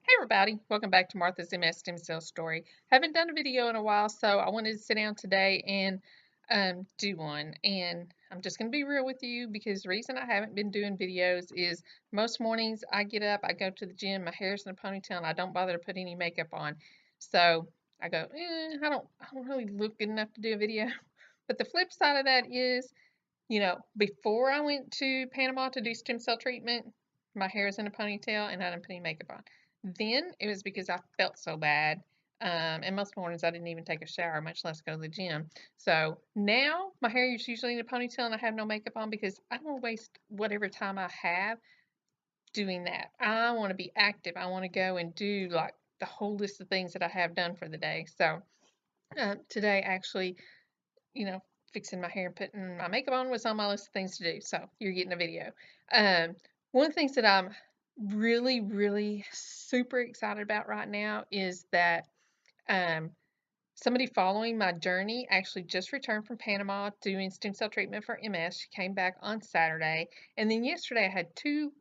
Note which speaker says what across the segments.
Speaker 1: Hey everybody, welcome back to Martha's MS Stem Cell Story. Haven't done a video in a while, so I wanted to sit down today and do one. And I'm just going to be real with you because the reason I haven't been doing videos is most mornings I get up, I go to the gym, my hair's in a ponytail, and I don't bother to put any makeup on. So I go, I don't really look good enough to do a video. But the flip side of that is, before I went to Panama to do stem cell treatment, my hair was in a ponytail and I didn't put any makeup on. Then it was because I felt so bad. And most mornings I didn't even take a shower, much less go to the gym. So now my hair is usually in a ponytail and I have no makeup on because I don't want to waste whatever time I have doing that. I want to be active. I want to go and do like the whole list of things that I have done for the day. So today actually, you know, fixing my hair and putting my makeup on was on my list of things to do. So you're getting a video. Um, one of the things that I'm really, really super excited about right now is that um, somebody following my journey actually just returned from Panama doing stem cell treatment for MS. She came back on Saturday. And then yesterday I had two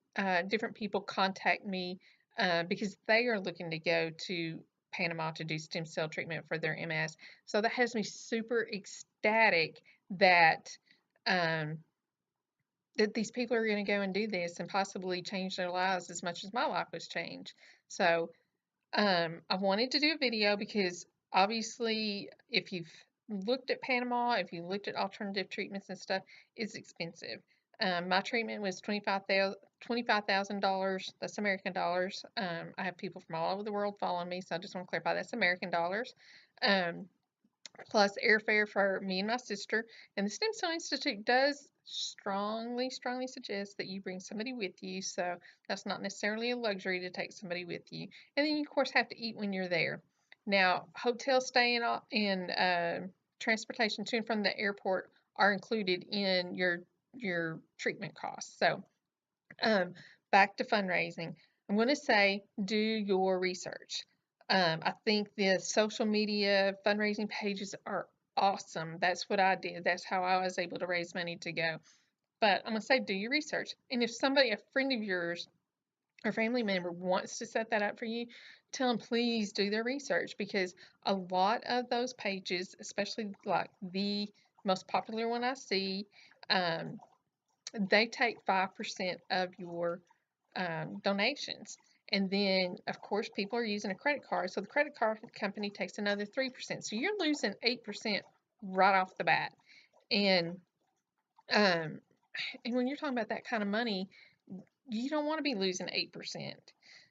Speaker 1: different people contact me because they are looking to go to Panama to do stem cell treatment for their MS. So that has me super ecstatic that um, that these people are going to go and do this and possibly change their lives as much as my life was changed. So I wanted to do a video because obviously, if you've looked at Panama, if you looked at alternative treatments and stuff, it's expensive. My treatment was $25,000. That's American dollars. I have people from all over the world following me, so I just want to clarify that's American dollars. Um, Plus airfare for me and my sister. And the Stem Cell Institute does strongly, strongly suggest that you bring somebody with you. So that's not necessarily a luxury to take somebody with you. And then you, of course, have to eat when you're there. Now, hotel stay and transportation to and from the airport are included in your treatment costs. So um, back to fundraising. I'm going to say do your research. I think the social media fundraising pages are awesome. That's what I did. That's how I was able to raise money to go. But I'm going to say do your research. And if somebody, a friend of yours or family member wants to set that up for you, tell them please do their research because a lot of those pages, especially like the most popular one I see, um, they take 5% of your donations. And then, of course, people are using a credit card. So the credit card company takes another 3%. So you're losing 8% right off the bat. And um, and when you're talking about that kind of money, you don't want to be losing 8%.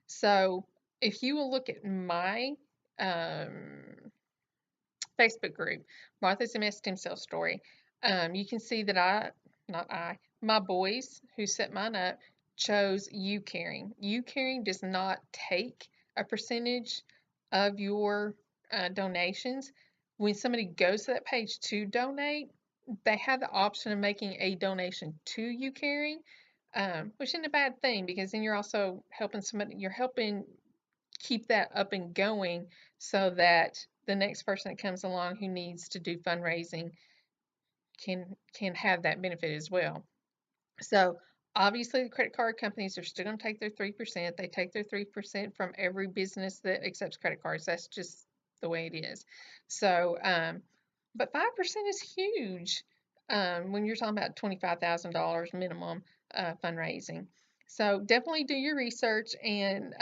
Speaker 1: So if you will look at my um, Facebook group, Martha's MS Stem Cell Story, you can see that my boys who set mine up chose You Caring. You Caring does not take a percentage of your donations. When somebody goes to that page to donate, they have the option of making a donation to You Caring, which isn't a bad thing because then you're also helping somebody, you're helping keep that up and going so that the next person that comes along who needs to do fundraising can have that benefit as well. So obviously the credit card companies are still going to take their 3%. They take their 3% from every business that accepts credit cards. That's just the way it is. So, but 5% is huge when you're talking about $25,000 minimum fundraising. So definitely do your research and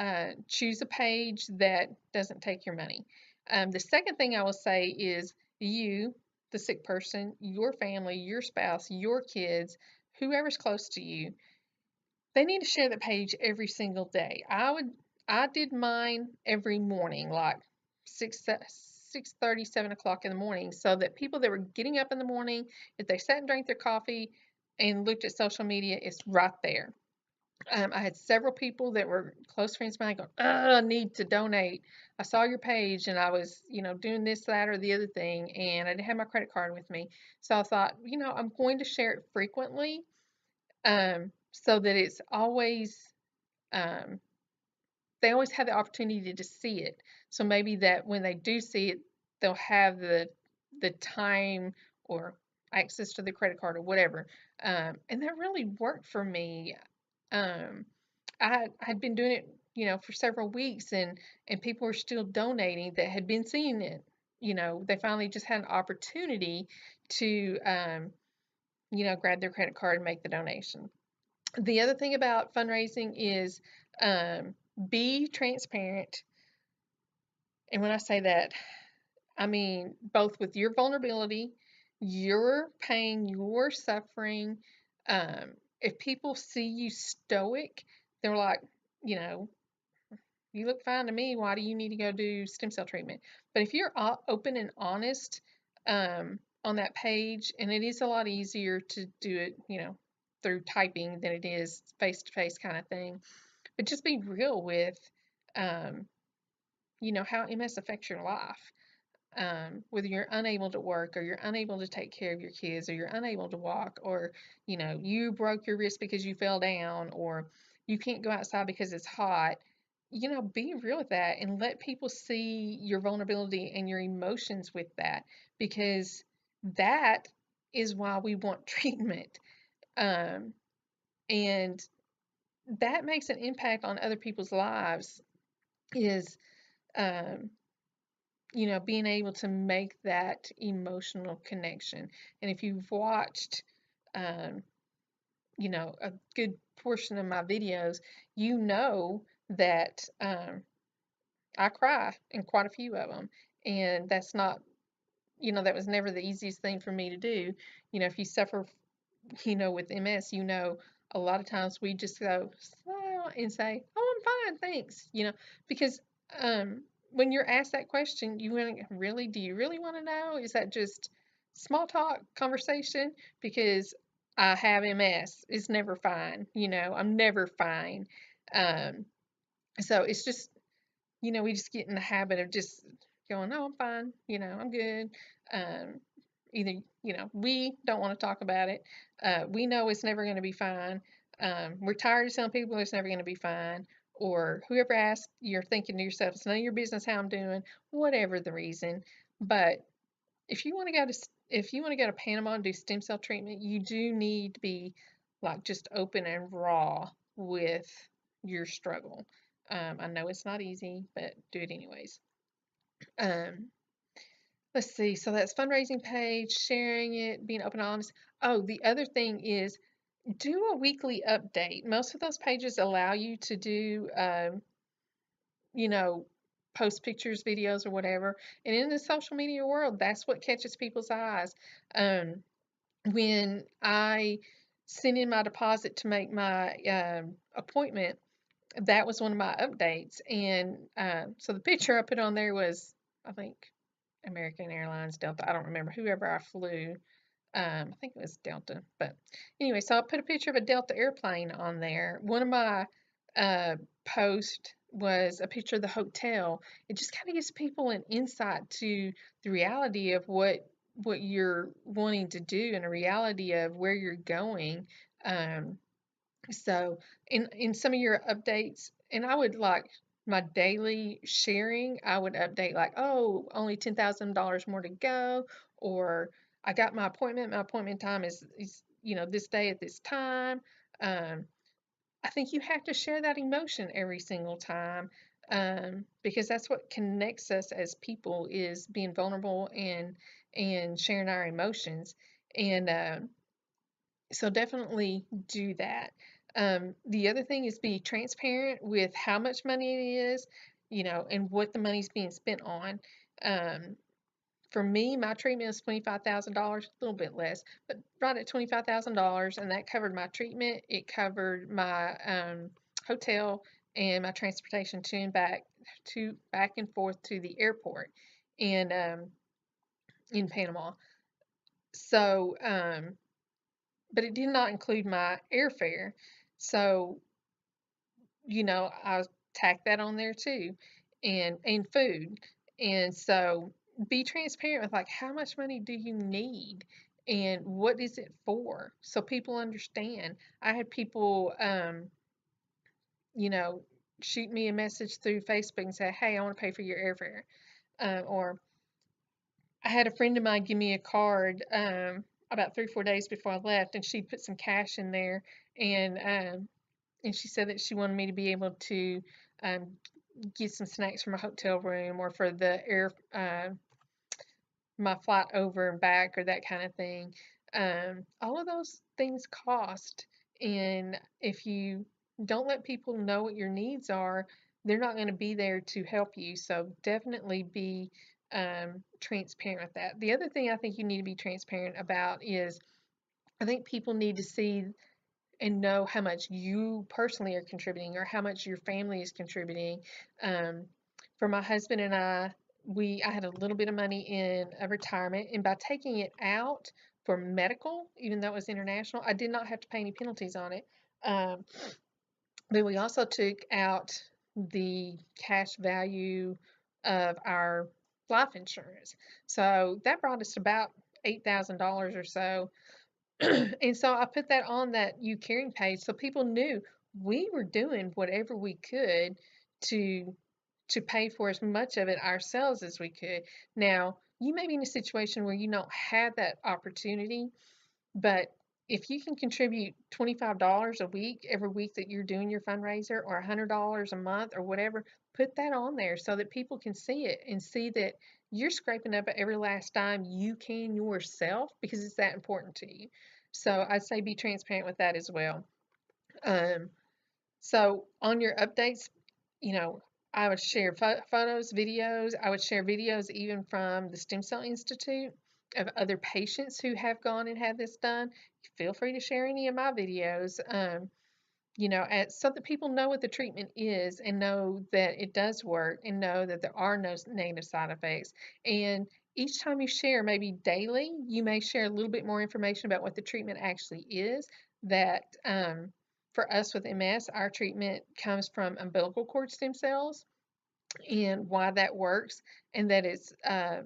Speaker 1: choose a page that doesn't take your money. The second thing I will say is you, the sick person, your family, your spouse, your kids, whoever's close to you, they need to share the page every single day. I did mine every morning, like 6:30, 7 o'clock in the morning, so that people that were getting up in the morning, if they sat and drank their coffee and looked at social media, it's right there. I had several people that were close friends of mine go, I need to donate. I saw your page and I was, doing this, that, or the other thing, and I didn't have my credit card with me. So I thought, I'm going to share it frequently so that it's always, um, they always have the opportunity to see it. So maybe that when they do see it, they'll have the time or access to the credit card or whatever. And that really worked for me. Um, I had been doing it for several weeks, and people were still donating that had been seeing it. They finally just had an opportunity to, grab their credit card and make the donation. The other thing about fundraising is be transparent. And when I say that, I mean both with your vulnerability, your pain, your suffering. If people see you stoic, they're like, you know, you look fine to me. Why do you need to go do stem cell treatment? But if you're open and honest on that page, and it is a lot easier to do it, through typing than it is face to face kind of thing. But just be real with, um, how MS affects your life. Whether you're unable to work, or you're unable to take care of your kids, or you're unable to walk, or you broke your wrist because you fell down, or you can't go outside because it's hot. Be real with that and let people see your vulnerability and your emotions with that, because that is why we want treatment. um, and that makes an impact on other people's lives, is um, being able to make that emotional connection. And if you've watched, um, a good portion of my videos, you know that I cry in quite a few of them. And that's not, that was never the easiest thing for me to do. If you suffer, with MS, a lot of times we just go smile and say, "Oh, I'm fine, thanks." Because um, when you're asked that question, you want to really, do you really want to know? Is that just small talk conversation? Because I have MS. It's never fine. I'm never fine. Um, so it's just, we just get in the habit of just going, "No, I'm fine. I'm good." Um, Either, we don't want to talk about it. We know it's never going to be fine. We're tired of telling people it's never going to be fine. Or whoever asked, you're thinking to yourself, "It's none of your business how I'm doing," whatever the reason. But if you want to go to Panama and do stem cell treatment, you do need to be like just open and raw with your struggle. I know it's not easy, but do it anyways. Um, let's see. So that's fundraising page, sharing it, being open and honest. Oh, the other thing is do a weekly update. Most of those pages allow you to do, you know, post pictures, videos, or whatever. And in the social media world, that's what catches people's eyes. Um, when I sent in my deposit to make my appointment, that was one of my updates. And so the picture I put on there was, I think, American Airlines, Delta. I don't remember whoever I flew. I think it was Delta. But anyway, so I put a picture of a Delta airplane on there. One of my uh, posts was a picture of the hotel. It just kind of gives people an insight to the reality of what you're wanting to do, and a reality of where you're going. Um, so in some of your updates, and I would like my daily sharing, I would update like, "Oh, only $10,000 more to go," or "I got my appointment. My appointment time is this day at this time." Um, I think you have to share that emotion every single time, because that's what connects us as people, is being vulnerable and sharing our emotions. And so definitely do that. The other thing is be transparent with how much money it is, and what the money's being spent on. Um, for me, my treatment is $25,000, a little bit less, but right at $25,000, and that covered my treatment. It covered my hotel and my transportation back and forth to the airport, and in Panama. So, but it did not include my airfare. So, I tacked that on there too, and food. And so be transparent with like, how much money do you need and what is it for? So people understand. I had people you know, shoot me a message through Facebook and say, "Hey, I want to pay for your airfare." Or I had a friend of mine give me a card about 3 or 4 days before I left, and she put some cash in there, and and she said that she wanted me to be able to um, get some snacks from a hotel room or for the my flight over and back or that kind of thing. All of those things cost, and if you don't let people know what your needs are, they're not going to be there to help you. So definitely be transparent with that. The other thing I think you need to be transparent about is I think people need to see and know how much you personally are contributing or how much your family is contributing. Um, for my husband and I had a little bit of money in a retirement, and by taking it out for medical, even though it was international, I did not have to pay any penalties on it. Um, but we also took out the cash value of our life insurance. So that brought us to about $8,000 or so. And so I put that on that you caring page so people knew we were doing whatever we could to pay for as much of it ourselves as we could. Now, you may be in a situation where you don't have that opportunity, but if you can contribute $25 a week every week that you're doing your fundraiser or $100 a month or whatever, put that on there so that people can see it and see that you're scraping up every last dime you can yourself because it's that important to you. So I'd say be transparent with that as well. Um, so on your updates, you know, I would share photos, videos. I would share videos even from the Stem Cell Institute of other patients who have gone and had this done. Feel free to share any of my videos, so that people know what the treatment is and know that it does work and know that there are no negative side effects. And each time you share, maybe daily, you may share a little bit more information about what the treatment actually is. That For us with MS, our treatment comes from umbilical cord stem cells and why that works, and that it's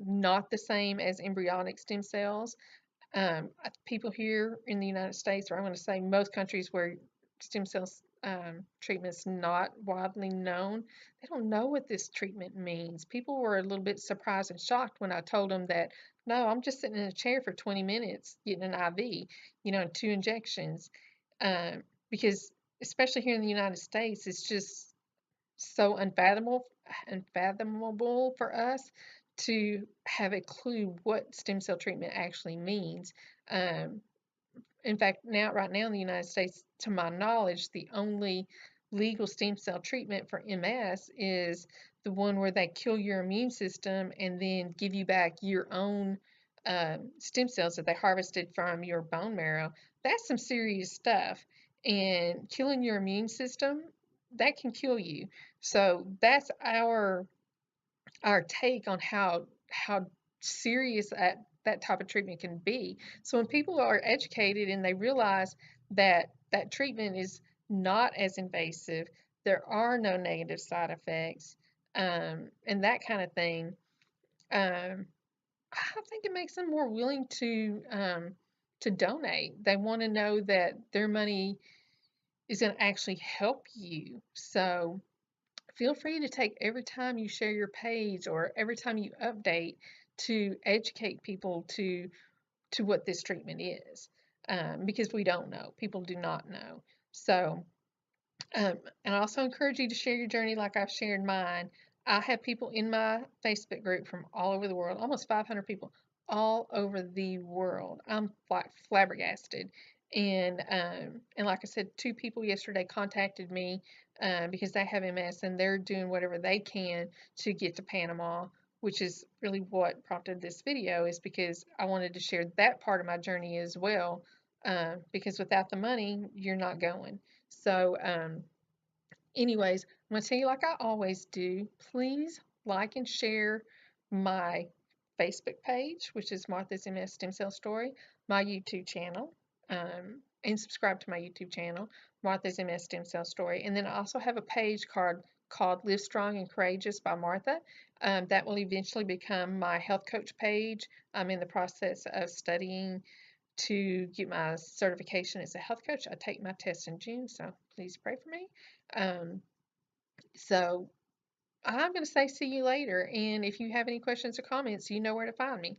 Speaker 1: not the same as embryonic stem cells. People here in the United States, or I'm going to say most countries where stem cells treatment is not widely known, they don't know what this treatment means. People were a little bit surprised and shocked when I told them that, no, I'm just sitting in a chair for 20 minutes getting an IV, 2 injections. Um, because especially here in the United States, it's just so unfathomable for us to have a clue what stem cell treatment actually means. Um, in fact, right now in the United States, to my knowledge, the only legal stem cell treatment for MS is the one where they kill your immune system and then give you back your own stem cells that they harvested from your bone marrow. That's some serious stuff. And killing your immune system, that can kill you. So that's our take on how serious that type of treatment can be. So when people are educated and they realize that that treatment is not as invasive, there are no negative side effects, and that kind of thing, um, I think it makes them more willing to donate. They want to know that their money is going to actually help you. So feel free to take every time you share your page or every time you update to educate people to what this treatment is, because we don't know. People do not know. So, and I also encourage you to share your journey like I've shared mine. I have people in my Facebook group from all over the world, almost 500 people all over the world. I'm like flabbergasted. And like I said, 2 people yesterday contacted me because they have MS and they're doing whatever they can to get to Panama, which is really what prompted this video, is because I wanted to share that part of my journey as well. Because without the money, you're not going. So, anyways, I'm going to tell you like I always do. Please like and share my Facebook page, which is Martha's MS Stem Cell Story, my YouTube channel, and subscribe to my YouTube channel, Martha's MS Stem Cell Story. And then I also have a page called Live Strong and Courageous by Martha. That will eventually become my health coach page. I'm in the process of studying to get my certification as a health coach. I take my test in June, so please pray for me. Um, so I'm going to say see you later. And if you have any questions or comments, you know where to find me.